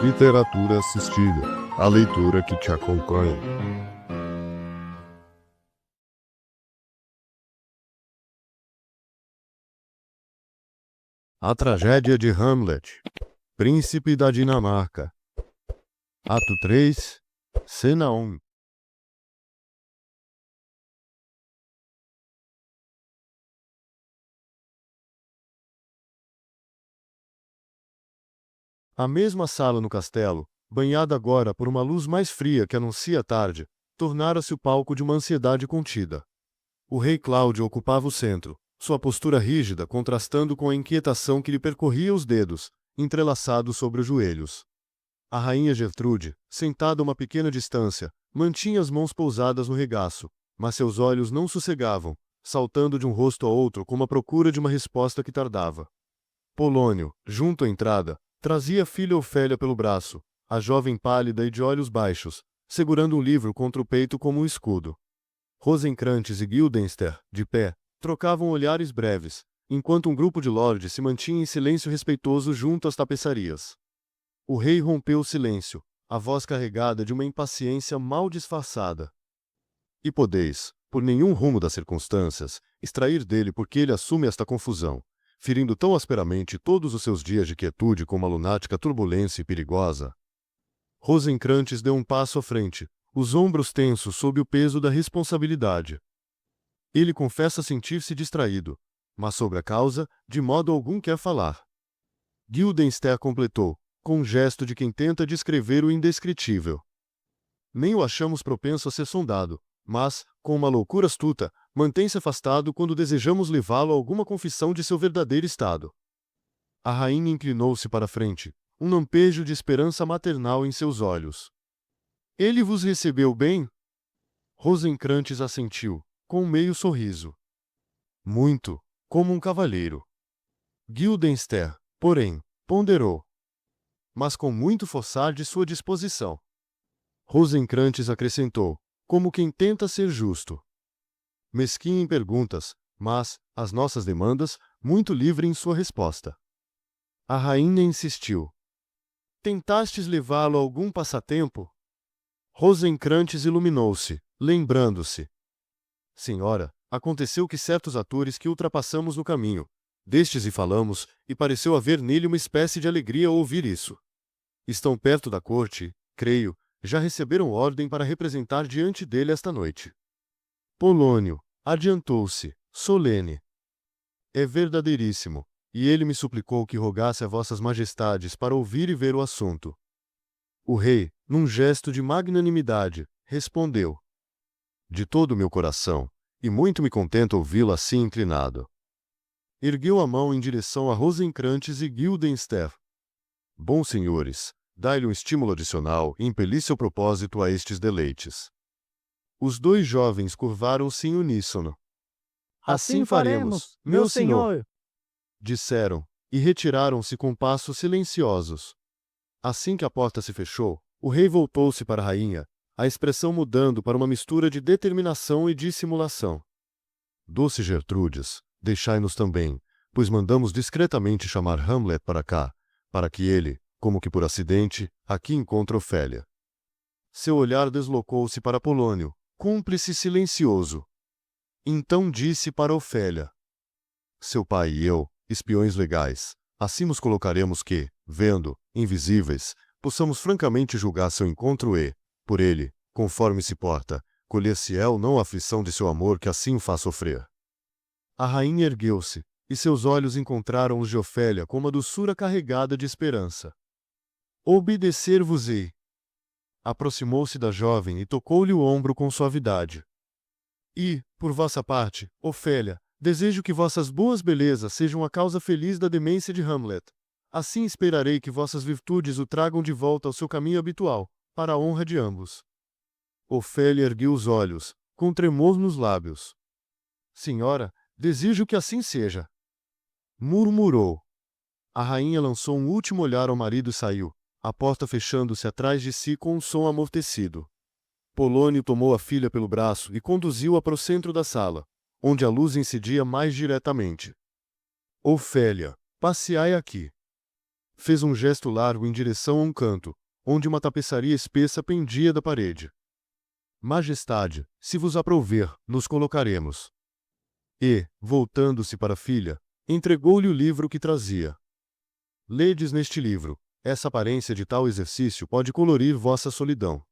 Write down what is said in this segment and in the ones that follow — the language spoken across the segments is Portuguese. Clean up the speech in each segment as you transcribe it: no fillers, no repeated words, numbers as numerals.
Literatura assistida. A leitura que te acompanha. A tragédia de Hamlet. Príncipe da Dinamarca. Ato 3, Cena 1. A mesma sala no castelo, banhada agora por uma luz mais fria que anuncia a tarde, tornara-se o palco de uma ansiedade contida. O rei Cláudio ocupava o centro, sua postura rígida contrastando com a inquietação que lhe percorria os dedos, entrelaçados sobre os joelhos. A rainha Gertrude, sentada a uma pequena distância, mantinha as mãos pousadas no regaço, mas seus olhos não sossegavam, saltando de um rosto a outro como à procura de uma resposta que tardava. Polônio, junto à entrada, trazia a filha Ofélia pelo braço, a jovem pálida e de olhos baixos, segurando um livro contra o peito como um escudo. Rosencrantz e Guildenstern, de pé, trocavam olhares breves, enquanto um grupo de lordes se mantinha em silêncio respeitoso junto às tapeçarias. O rei rompeu o silêncio, a voz carregada de uma impaciência mal disfarçada. E podeis, por nenhum rumo das circunstâncias, extrair dele por que ele assume esta confusão, ferindo tão asperamente todos os seus dias de quietude com uma lunática turbulência e perigosa. Rosencrantz deu um passo à frente, os ombros tensos sob o peso da responsabilidade. Ele confessa sentir-se distraído, mas sobre a causa, de modo algum quer falar. Guildenstern completou, com um gesto de quem tenta descrever o indescritível. Nem o achamos propenso a ser sondado, mas, com uma loucura astuta, mantém-se afastado quando desejamos levá-lo a alguma confissão de seu verdadeiro estado. A rainha inclinou-se para a frente, um lampejo de esperança maternal em seus olhos. Ele vos recebeu bem? Rosencrantz assentiu, com um meio sorriso. Muito, como um cavalheiro. Guildenstern, porém, ponderou. Mas com muito forçar de sua disposição. Rosencrantz acrescentou, como quem tenta ser justo. Mesquinho em perguntas, mas, às nossas demandas, muito livre em sua resposta. A rainha insistiu. Tentastes levá-lo a algum passatempo? Rosencrantz iluminou-se, lembrando-se. Senhora, aconteceu que certos atores que ultrapassamos no caminho, destes e falamos, e pareceu haver nele uma espécie de alegria ao ouvir isso. Estão perto da corte, creio, já receberam ordem para representar diante dele esta noite. Polônio, adiantou-se, solene. É verdadeiríssimo, e ele me suplicou que rogasse a vossas majestades para ouvir e ver o assunto. O rei, num gesto de magnanimidade, respondeu. De todo o meu coração, e muito me contenta ouvi-lo assim inclinado. Ergueu a mão em direção a Rosencrantz e Guildenstern. Bons senhores, dai-lhe um estímulo adicional e impeli seu propósito a estes deleites. Os dois jovens curvaram-se em uníssono. Assim faremos, meu senhor, disseram, e retiraram-se com passos silenciosos. Assim que a porta se fechou, o rei voltou-se para a rainha, a expressão mudando para uma mistura de determinação e dissimulação. Doce Gertrudes, deixai-nos também, pois mandamos discretamente chamar Hamlet para cá, para que ele, como que por acidente, aqui encontre Ofélia. Seu olhar deslocou-se para Polônio, cúmplice silencioso. Então disse para Ofélia. Seu pai e eu, espiões legais, assim nos colocaremos que, vendo, invisíveis, possamos francamente julgar seu encontro e, por ele, conforme se porta, colher-se-é ou não a aflição de seu amor que assim o faz sofrer. A rainha ergueu-se, e seus olhos encontraram os de Ofélia com uma doçura carregada de esperança. Obedecer-vos-ei. Aproximou-se da jovem e tocou-lhe o ombro com suavidade. E, por vossa parte, Ofélia, desejo que vossas boas belezas sejam a causa feliz da demência de Hamlet. Assim esperarei que vossas virtudes o tragam de volta ao seu caminho habitual, para a honra de ambos. Ofélia ergueu os olhos, com tremor nos lábios. Senhora, desejo que assim seja. Murmurou. A rainha lançou um último olhar ao marido e saiu, a porta fechando-se atrás de si com um som amortecido. Polônio tomou a filha pelo braço e conduziu-a para o centro da sala, onde a luz incidia mais diretamente. Ofélia, passeai aqui. Fez um gesto largo em direção a um canto, onde uma tapeçaria espessa pendia da parede. Majestade, se vos aprouver, nos colocaremos. E, voltando-se para a filha, entregou-lhe o livro que trazia. Ledes neste livro. Essa aparência de tal exercício pode colorir vossa solidão.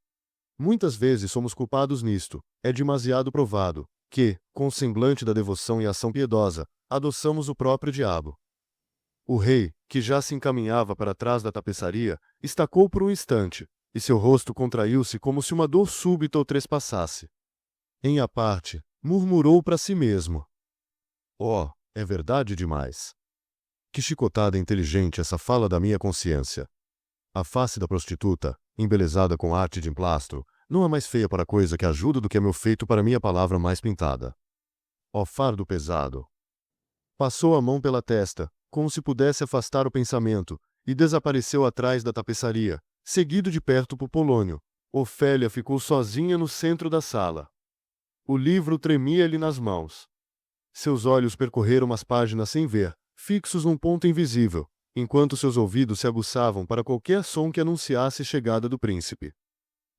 Muitas vezes somos culpados nisto, é demasiado provado, que, com o semblante da devoção e ação piedosa, adoçamos o próprio diabo. O rei, que já se encaminhava para trás da tapeçaria, estacou por um instante, e seu rosto contraiu-se como se uma dor súbita o trespassasse. Em aparte, murmurou para si mesmo: "Oh, é verdade demais. Que chicotada inteligente essa fala da minha consciência. A face da prostituta, embelezada com arte de emplastro, não é mais feia para coisa que ajuda do que é meu feito para minha palavra mais pintada. Ó fardo pesado." Passou a mão pela testa, como se pudesse afastar o pensamento, e desapareceu atrás da tapeçaria, seguido de perto por Polônio. Ofélia ficou sozinha no centro da sala. O livro tremia-lhe nas mãos. Seus olhos percorreram as páginas sem ver, fixos num ponto invisível, enquanto seus ouvidos se aguçavam para qualquer som que anunciasse a chegada do príncipe.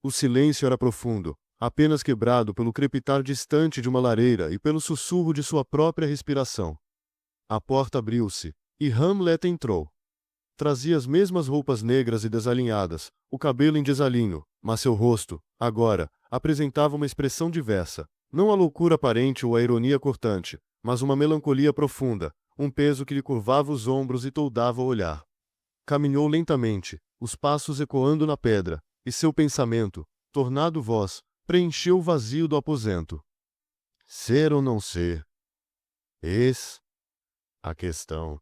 O silêncio era profundo, apenas quebrado pelo crepitar distante de uma lareira e pelo sussurro de sua própria respiração. A porta abriu-se, e Hamlet entrou. Trazia as mesmas roupas negras e desalinhadas, o cabelo em desalinho, mas seu rosto, agora, apresentava uma expressão diversa, não a loucura aparente ou a ironia cortante, mas uma melancolia profunda, um peso que lhe curvava os ombros e toldava o olhar. Caminhou lentamente, os passos ecoando na pedra, e seu pensamento, tornado voz, preencheu o vazio do aposento. Ser ou não ser? Eis a questão.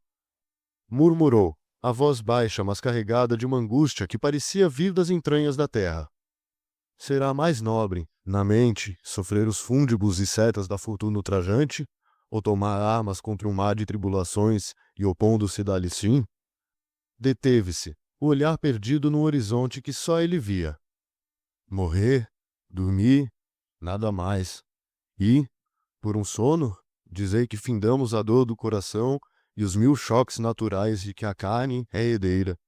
Murmurou, a voz baixa mas carregada de uma angústia que parecia vir das entranhas da terra. Será mais nobre, na mente, sofrer os fúndibos e setas da fortuna ultrajante, ou tomar armas contra um mar de tribulações e opondo-se dali sim? Deteve-se, o olhar perdido no horizonte que só ele via. Morrer, dormir, nada mais. E, por um sono, dizei que findamos a dor do coração e os 1000 choques naturais de que a carne é herdeira.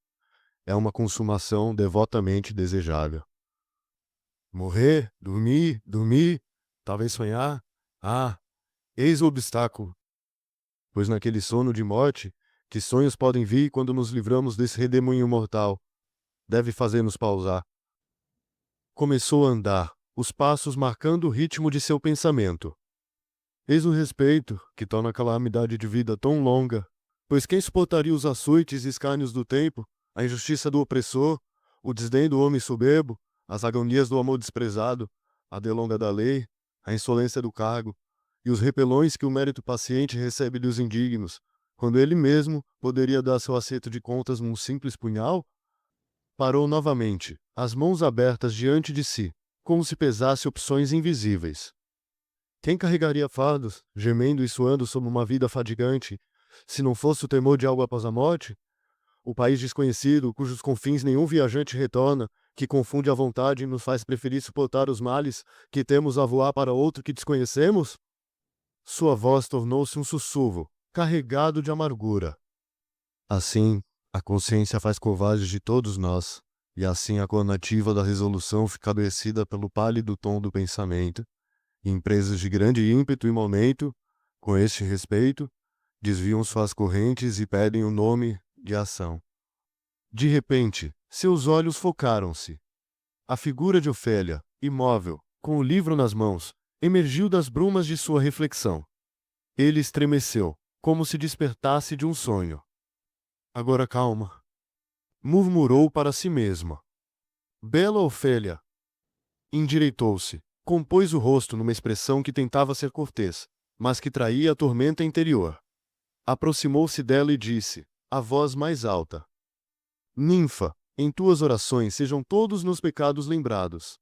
É uma consumação devotamente desejável. Morrer, dormir, talvez sonhar? Ah, eis o obstáculo. Pois naquele sono de morte, que sonhos podem vir quando nos livramos desse redemoinho mortal? Deve fazer-nos pausar. Começou a andar, os passos marcando o ritmo de seu pensamento. Eis o respeito, que torna a calamidade de vida tão longa, pois quem suportaria os açoites e escárnios do tempo, a injustiça do opressor, o desdém do homem soberbo, as agonias do amor desprezado, a delonga da lei, a insolência do cargo, e os repelões que o mérito paciente recebe dos indignos, quando ele mesmo poderia dar seu acerto de contas num simples punhal? Parou novamente, as mãos abertas diante de si, como se pesasse opções invisíveis. Quem carregaria fardos, gemendo e suando sob uma vida fadigante, se não fosse o temor de algo após a morte? O país desconhecido, cujos confins nenhum viajante retorna, que confunde a vontade e nos faz preferir suportar os males que temos a voar para outro que desconhecemos? Sua voz tornou-se um sussurro, carregado de amargura. Assim, a consciência faz covardes de todos nós, e assim a cor nativa da resolução fica adoecida pelo pálido tom do pensamento. Empresas de grande ímpeto e momento, com este respeito, desviam suas correntes e pedem o nome de ação. De repente, seus olhos focaram-se. A figura de Ofélia, imóvel, com o livro nas mãos, emergiu das brumas de sua reflexão. Ele estremeceu, como se despertasse de um sonho. Agora calma, murmurou para si mesma. Bela Ofélia! Endireitou-se, compôs o rosto numa expressão que tentava ser cortês, mas que traía a tormenta interior. Aproximou-se dela e disse, a voz mais alta: Ninfa, em tuas orações sejam todos nos pecados lembrados.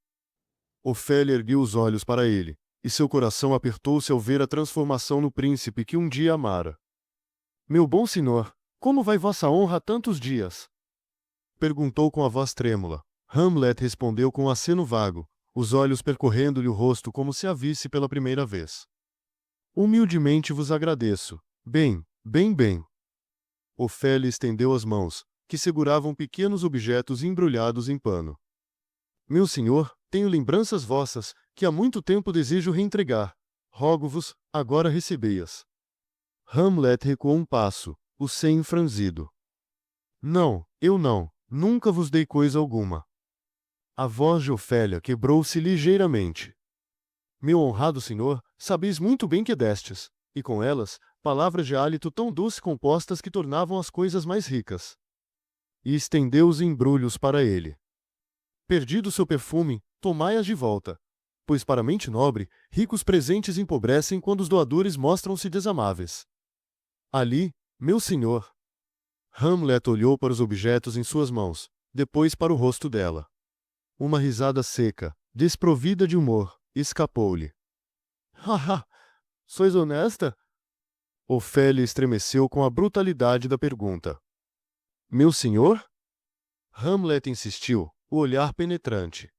Ofélia ergueu os olhos para ele, e seu coração apertou-se ao ver a transformação no príncipe que um dia amara. Meu bom senhor, como vai vossa honra há tantos dias? Perguntou com a voz trêmula. Hamlet respondeu com um aceno vago, os olhos percorrendo-lhe o rosto como se a visse pela primeira vez. Humildemente vos agradeço. Bem. Ofélia estendeu as mãos, que seguravam pequenos objetos embrulhados em pano. Meu senhor, tenho lembranças vossas, que há muito tempo desejo reentregar. Rogo-vos, agora recebei-as. Hamlet recuou um passo, o senho franzido. Não, eu não, nunca vos dei coisa alguma. A voz de Ofélia quebrou-se ligeiramente. Meu honrado senhor, sabeis muito bem que destes, e com elas, palavras de hálito tão doce compostas que tornavam as coisas mais ricas. E estendeu os embrulhos para ele. Perdido seu perfume, tomai-as de volta. Pois para mente nobre, ricos presentes empobrecem quando os doadores mostram-se desamáveis. Ali, meu senhor. Hamlet olhou para os objetos em suas mãos, depois para o rosto dela. Uma risada seca, desprovida de humor, escapou-lhe. Haha, sois honesta? Ofélia estremeceu com a brutalidade da pergunta. Meu senhor? Hamlet insistiu, o olhar penetrante.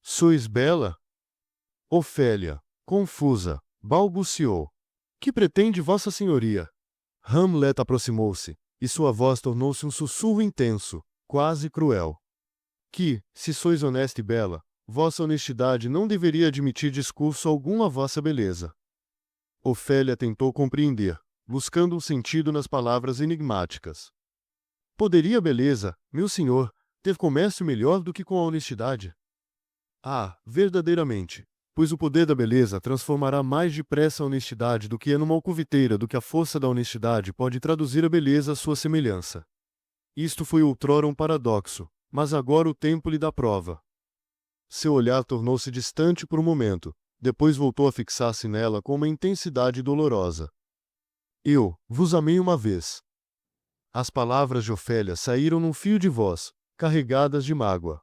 Sois bela? Ofélia, confusa, balbuciou. Que pretende vossa senhoria? Hamlet aproximou-se, e sua voz tornou-se um sussurro intenso, quase cruel. Que, se sois honesta e bela, vossa honestidade não deveria admitir discurso algum à vossa beleza. Ofélia tentou compreender, buscando um sentido nas palavras enigmáticas. Poderia a beleza, meu senhor, ter comércio melhor do que com a honestidade? Ah, verdadeiramente, pois o poder da beleza transformará mais depressa a honestidade do que é numa alcoviteira do que a força da honestidade pode traduzir a beleza à sua semelhança. Isto foi outrora um paradoxo, mas agora o tempo lhe dá prova. Seu olhar tornou-se distante por um momento, depois voltou a fixar-se nela com uma intensidade dolorosa. Eu vos amei uma vez. As palavras de Ofélia saíram num fio de voz, carregadas de mágoa.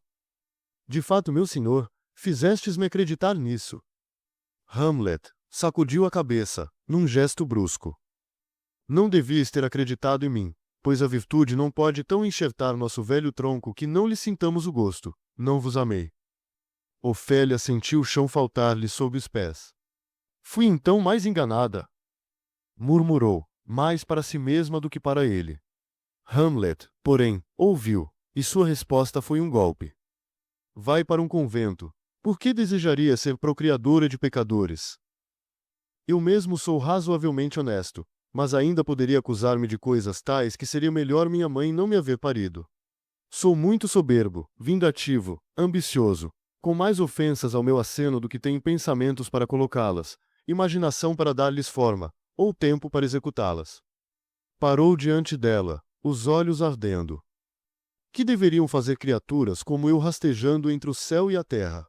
De fato, meu senhor, fizestes-me acreditar nisso. Hamlet sacudiu a cabeça, num gesto brusco. Não devias ter acreditado em mim, pois a virtude não pode tão enxertar nosso velho tronco que não lhe sintamos o gosto. Não vos amei. Ofélia sentiu o chão faltar-lhe sob os pés. Fui então mais enganada. Murmurou, mais para si mesma do que para ele. Hamlet, porém, ouviu, e sua resposta foi um golpe. Vai para um convento. Por que desejaria ser procriadora de pecadores? Eu mesmo sou razoavelmente honesto, mas ainda poderia acusar-me de coisas tais que seria melhor minha mãe não me haver parido. Sou muito soberbo, vingativo, ambicioso, com mais ofensas ao meu aceno do que tenho pensamentos para colocá-las, imaginação para dar-lhes forma, ou tempo para executá-las. Parou diante dela, os olhos ardendo. Que deveriam fazer criaturas como eu rastejando entre o céu e a terra?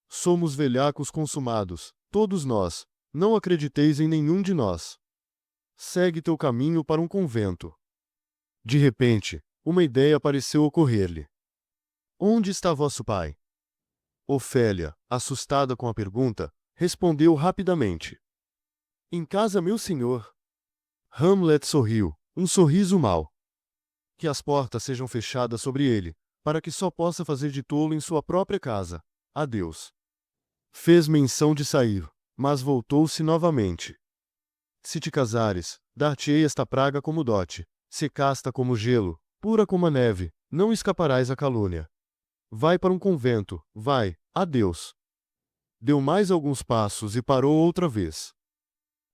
Somos velhacos consumados, todos nós, não acrediteis em nenhum de nós. Segue teu caminho para um convento. De repente, uma ideia pareceu ocorrer-lhe. Onde está vosso pai? Ofélia, assustada com a pergunta, respondeu rapidamente. Em casa, meu senhor. Hamlet sorriu, um sorriso mau. Que as portas sejam fechadas sobre ele, para que só possa fazer de tolo em sua própria casa. Adeus. Fez menção de sair, mas voltou-se novamente. Se te casares, dar-te-ei esta praga como dote, se casta como gelo, pura como a neve, não escaparás à calúnia. Vai para um convento, vai, adeus. Deu mais alguns passos e parou outra vez.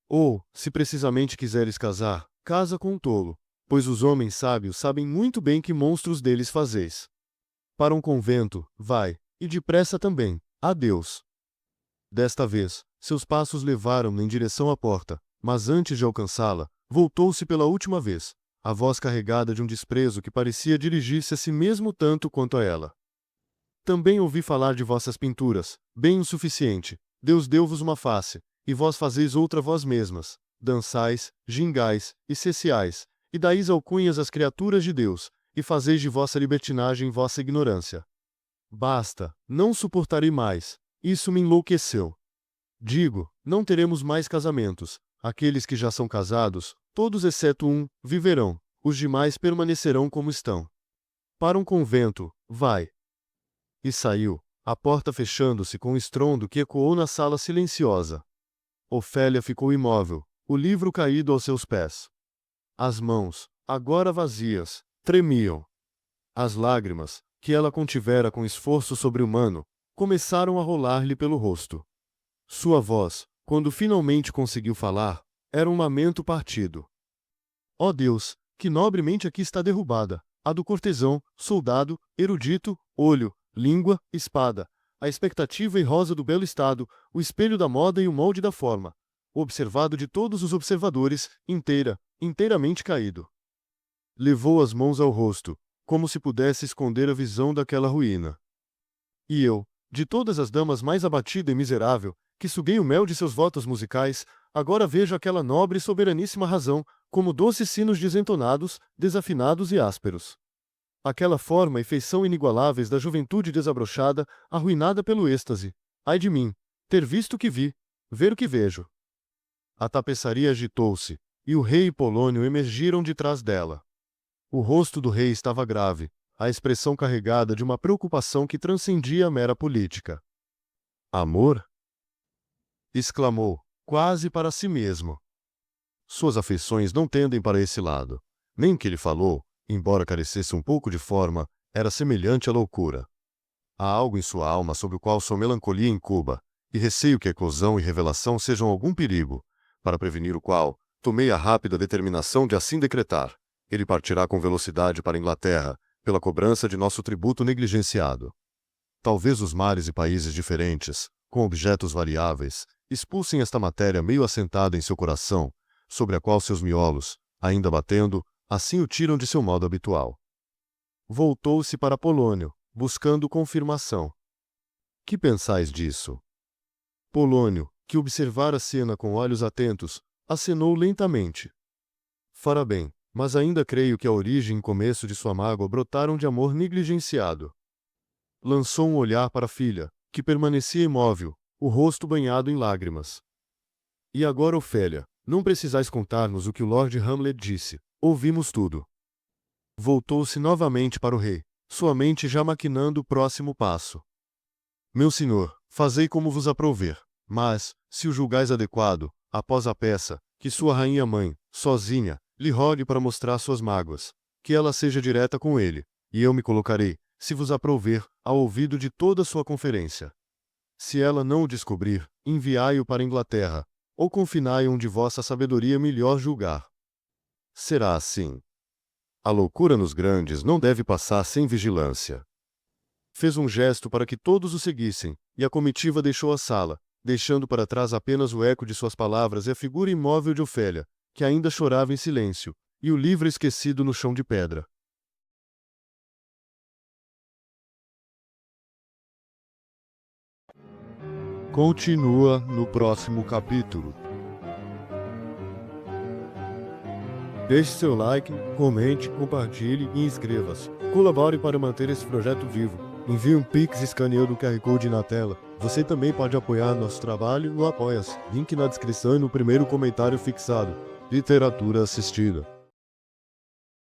Ou, se precisamente quiseres casar, casa com um tolo, pois os homens sábios sabem muito bem que monstros deles fazeis. Para um convento, vai, e depressa também, adeus. Desta vez, seus passos levaram-no em direção à porta, mas antes de alcançá-la, voltou-se pela última vez, a voz carregada de um desprezo que parecia dirigir-se a si mesmo tanto quanto a ela. Também ouvi falar de vossas pinturas, bem o suficiente. Deus deu-vos uma face, e vós fazeis outra vós mesmas. Dançais, gingais, e ceciais, e dais alcunhas às criaturas de Deus, e fazeis de vossa libertinagem vossa ignorância. Basta, não suportarei mais, isso me enlouqueceu. Digo, não teremos mais casamentos, aqueles que já são casados, todos exceto um, viverão, os demais permanecerão como estão. Para um convento, vai. E saiu, a porta fechando-se com um estrondo que ecoou na sala silenciosa. Ofélia ficou imóvel, o livro caído aos seus pés. As mãos, agora vazias, tremiam. As lágrimas, que ela contivera com esforço sobre-humano, começaram a rolar-lhe pelo rosto. Sua voz, quando finalmente conseguiu falar, era um lamento partido. Ó Deus, que nobremente aqui está derrubada, a do cortesão, soldado, erudito, olho, língua, espada, a expectativa e rosa do belo estado, o espelho da moda e o molde da forma, o observado de todos os observadores, inteiramente caído. Levou as mãos ao rosto, como se pudesse esconder a visão daquela ruína. E eu, de todas as damas mais abatida e miserável, que suguei o mel de seus votos musicais, agora vejo aquela nobre e soberaníssima razão, como doces sinos desentonados, desafinados e ásperos. Aquela forma e feição inigualáveis da juventude desabrochada, arruinada pelo êxtase. Ai de mim, ter visto o que vi, ver o que vejo. A tapeçaria agitou-se, e o rei e Polônio emergiram de trás dela. O rosto do rei estava grave, a expressão carregada de uma preocupação que transcendia a mera política. Amor? Exclamou, quase para si mesmo. Suas afeições não tendem para esse lado. Nem que ele falou, embora carecesse um pouco de forma, era semelhante à loucura. Há algo em sua alma sobre o qual sua melancolia incuba, e receio que a eclosão e revelação sejam algum perigo, para prevenir o qual, tomei a rápida determinação de assim decretar: ele partirá com velocidade para a Inglaterra, pela cobrança de nosso tributo negligenciado. Talvez os mares e países diferentes, com objetos variáveis, expulsem esta matéria meio assentada em seu coração, sobre a qual seus miolos, ainda batendo, assim o tiram de seu modo habitual. Voltou-se para Polônio, buscando confirmação. Que pensais disso? Polônio, que observara a cena com olhos atentos, acenou lentamente. Fará bem, mas ainda creio que a origem e começo de sua mágoa brotaram de amor negligenciado. Lançou um olhar para a filha, que permanecia imóvel, o rosto banhado em lágrimas. E agora, Ofélia, não precisais contar-nos o que o Lord Hamlet disse. Ouvimos tudo. Voltou-se novamente para o rei, sua mente já maquinando o próximo passo. Meu senhor, fazei como vos aprouver, mas, se o julgais adequado, após a peça, que sua rainha-mãe, sozinha, lhe rogue para mostrar suas mágoas, que ela seja direta com ele, e eu me colocarei, se vos aprouver, ao ouvido de toda sua conferência. Se ela não o descobrir, enviai-o para a Inglaterra, ou confinai-o onde vossa sabedoria melhor julgar. Será assim. A loucura nos grandes não deve passar sem vigilância. Fez um gesto para que todos o seguissem, e a comitiva deixou a sala, deixando para trás apenas o eco de suas palavras e a figura imóvel de Ofélia, que ainda chorava em silêncio, e o livro esquecido no chão de pedra. Continua no próximo capítulo. Deixe seu like, comente, compartilhe e inscreva-se. Colabore para manter esse projeto vivo. Envie um Pix escaneando o QR Code na tela. Você também pode apoiar nosso trabalho no Apoia-se. Link na descrição e no primeiro comentário fixado. Literatura assistida.